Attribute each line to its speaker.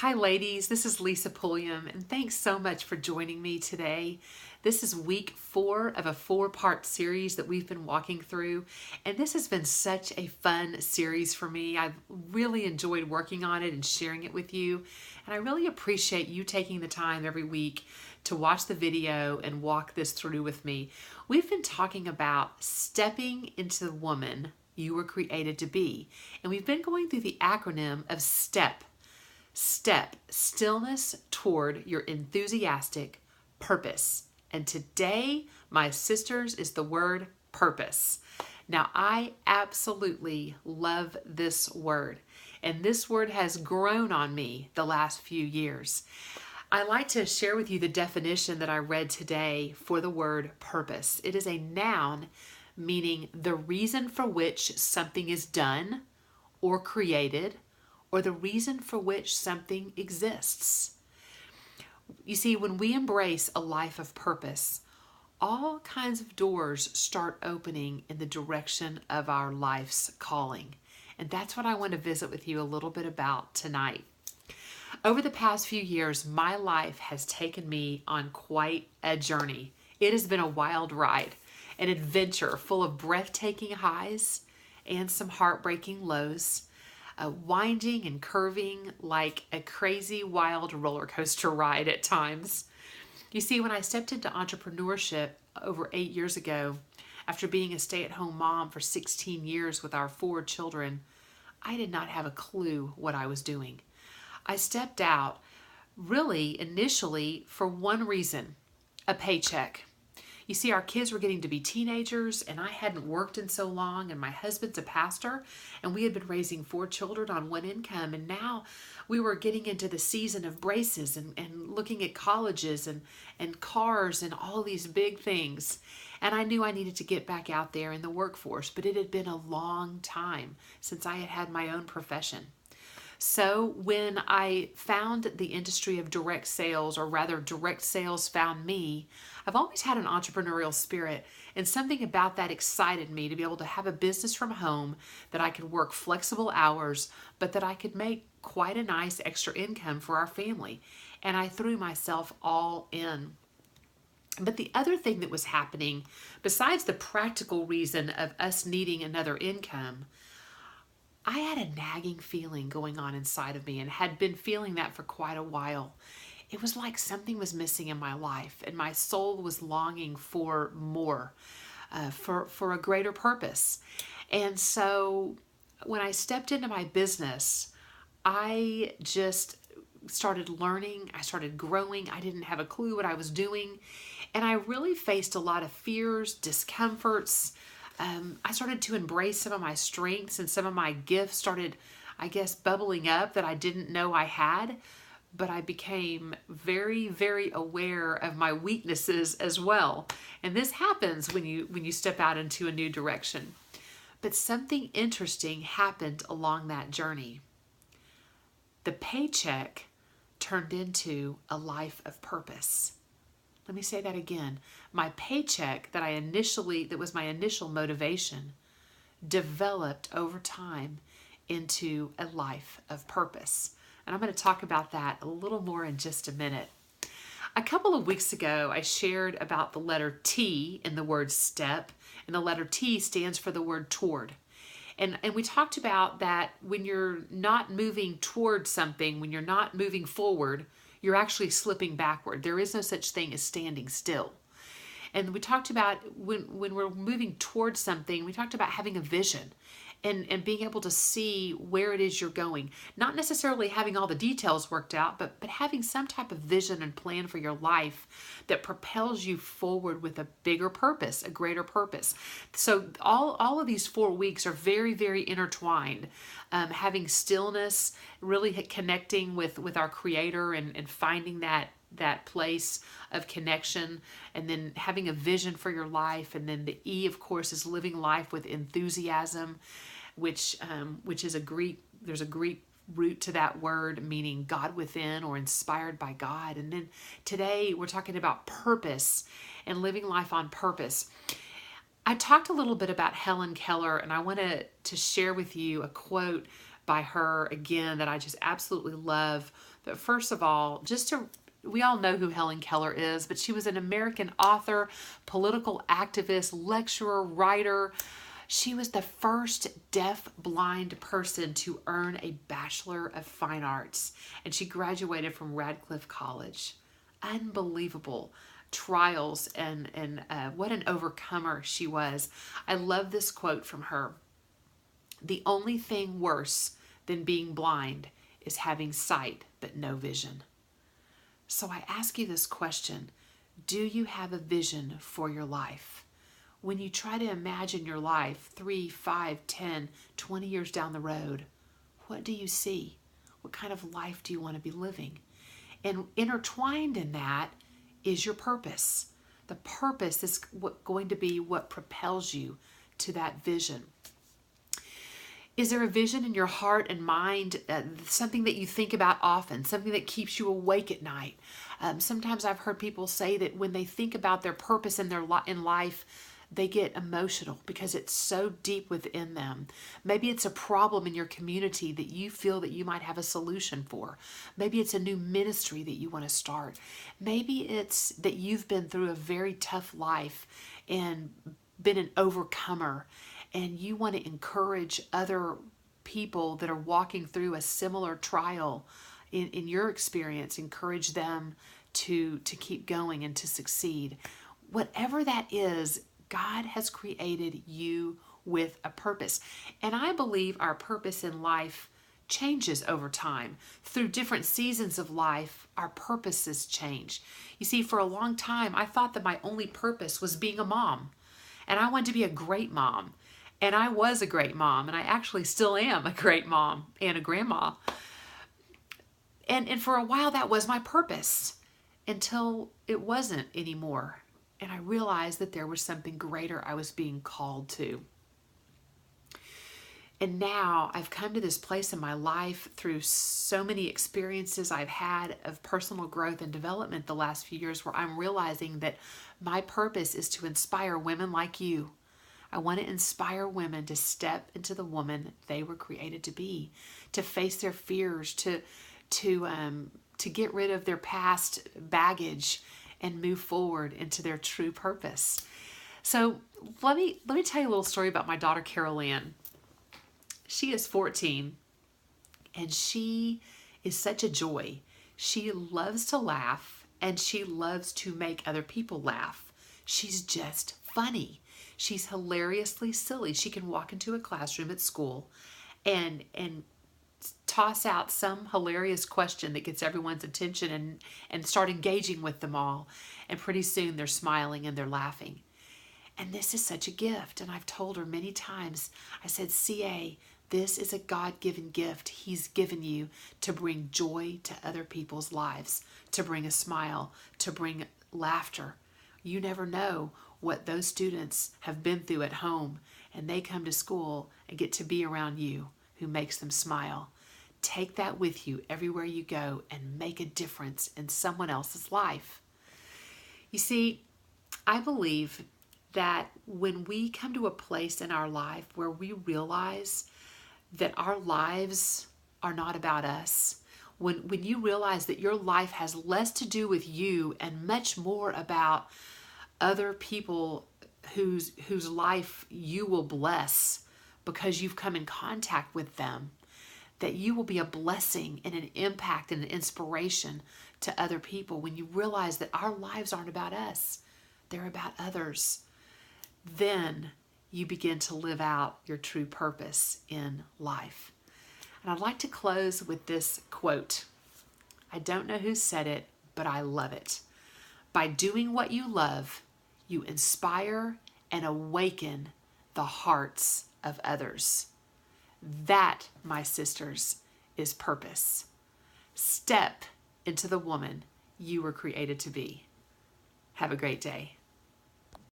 Speaker 1: Hi, ladies. This is Lisa Pulliam, and thanks so much for joining me today. This is week 4 of a 4-part series that we've been walking through, and this has been such a fun series for me. I've really enjoyed working on it and sharing it with you, and I really appreciate you taking the time every week to watch the video and walk this through with me. We've been talking about stepping into the woman you were created to be, and we've been going through the acronym of STEP. STEP, stillness toward your enthusiastic purpose. And today, my sisters, is the word purpose. Now, I absolutely love this word, and this word has grown on me the last few years. I like to share with you the definition that I read today for the word purpose. It is a noun meaning the reason for which something is done or created, or the reason for which something exists. You see, when we embrace a life of purpose, all kinds of doors start opening in the direction of our life's calling. And that's what I want to visit with you a little bit about tonight. Over the past few years, my life has taken me on quite a journey. It has been a wild ride, an adventure full of breathtaking highs and some heartbreaking lows. Winding and curving like a crazy wild roller coaster ride at times. You see, when I stepped into entrepreneurship over 8 years ago, after being a stay-at-home mom for 16 years with our 4 children, I did not have a clue what I was doing. I stepped out really initially for one reason, a paycheck. You see, our kids were getting to be teenagers, and I hadn't worked in so long, and my husband's a pastor, and we had been raising 4 children on one income, and now we were getting into the season of braces and looking at colleges and cars and all these big things. And I knew I needed to get back out there in the workforce, but it had been a long time since I had had my own profession. So when I found the industry of direct sales, or rather direct sales found me, I've always had an entrepreneurial spirit, and something about that excited me to be able to have a business from home, that I could work flexible hours, but that I could make quite a nice extra income for our family. And I threw myself all in. But the other thing that was happening, besides the practical reason of us needing another income, I had a nagging feeling going on inside of me, and had been feeling that for quite a while. It was like something was missing in my life, and my soul was longing for more, for a greater purpose. And so when I stepped into my business, I just started learning. I started growing. I didn't have a clue what I was doing. And I really faced a lot of fears, discomforts. I started to embrace some of my strengths, and some of my gifts started, I guess, bubbling up that I didn't know I had. But I became very, very aware of my weaknesses as well. And this happens when you step out into a new direction. But something interesting happened along that journey. The paycheck turned into a life of purpose. Let me say that again. My paycheck that was my initial motivation, developed over time into a life of purpose. And I'm going to talk about that a little more in just a minute. A couple of weeks ago, I shared about the letter T in the word step, and the letter T stands for the word toward. And we talked about that when you're not moving toward something, when you're not moving forward, you're actually slipping backward. There is no such thing as standing still. And we talked about when we're moving towards something, we talked about having a vision and being able to see where it is you're going. Not necessarily having all the details worked out, but having some type of vision and plan for your life that propels you forward with a bigger purpose, a greater purpose. So all of these 4 weeks are very, very intertwined. Having stillness, really connecting with our Creator and finding that place of connection, and then having a vision for your life. And then the E, of course, is living life with enthusiasm, which is there's a Greek root to that word meaning God within, or inspired by God. And then today we're talking about purpose and living life on purpose. I talked a little bit about Helen Keller, and I want to share with you a quote by her again that I just absolutely love. But first of all, we all know who Helen Keller is, but she was an American author, political activist, lecturer, writer. She was the first deaf-blind person to earn a Bachelor of Fine Arts, and she graduated from Radcliffe College. Unbelievable trials, and what an overcomer she was. I love this quote from her. "The only thing worse than being blind is having sight but no vision." So I ask you this question: do you have a vision for your life? When you try to imagine your life 3, 5, 10, 20 years down the road, what do you see? What kind of life do you want to be living? And intertwined in that is your purpose. The purpose is going to be what propels you to that vision. Is there a vision in your heart and mind, something that you think about often, something that keeps you awake at night? Sometimes I've heard people say that when they think about their purpose in in life, they get emotional because it's so deep within them. Maybe it's a problem in your community that you feel that you might have a solution for. Maybe it's a new ministry that you want to start. Maybe it's that you've been through a very tough life and been an overcomer, and you want to encourage other people that are walking through a similar trial in your experience, encourage them to keep going and to succeed. Whatever that is, God has created you with a purpose. And I believe our purpose in life changes over time. Through different seasons of life, our purposes change. You see, for a long time, I thought that my only purpose was being a mom. And I wanted to be a great mom. And I was a great mom. And I actually still am a great mom and a grandma. And for a while, that was my purpose until it wasn't anymore. And I realized that there was something greater I was being called to. And now I've come to this place in my life through so many experiences I've had of personal growth and development the last few years, where I'm realizing that my purpose is to inspire women like you. I want to inspire women to step into the woman they were created to be, to face their fears, to get rid of their past baggage and move forward into their true purpose. So let me tell you a little story about my daughter, Carol Ann. She is 14, and she is such a joy. She loves to laugh, and she loves to make other people laugh. She's just funny. She's hilariously silly. She can walk into a classroom at school and toss out some hilarious question that gets everyone's attention and start engaging with them all. And pretty soon they're smiling and they're laughing. And this is such a gift. And I've told her many times, I said, CA, this is a God-given gift He's given you to bring joy to other people's lives, to bring a smile, to bring laughter. You never know what those students have been through at home, and they come to school and get to be around you, who makes them smile. Take that with you everywhere you go and make a difference in someone else's life. You see, I believe that when we come to a place in our life where we realize that our lives are not about us, when you realize that your life has less to do with you and much more about other people whose life you will bless because you've come in contact with them, that you will be a blessing and an impact and an inspiration to other people. When you realize that our lives aren't about us, they're about others, then you begin to live out your true purpose in life. And I'd like to close with this quote. I don't know who said it, but I love it. By doing what you love, you inspire and awaken the hearts of others. That, my sisters, is purpose. Step into the woman you were created to be. Have a great day.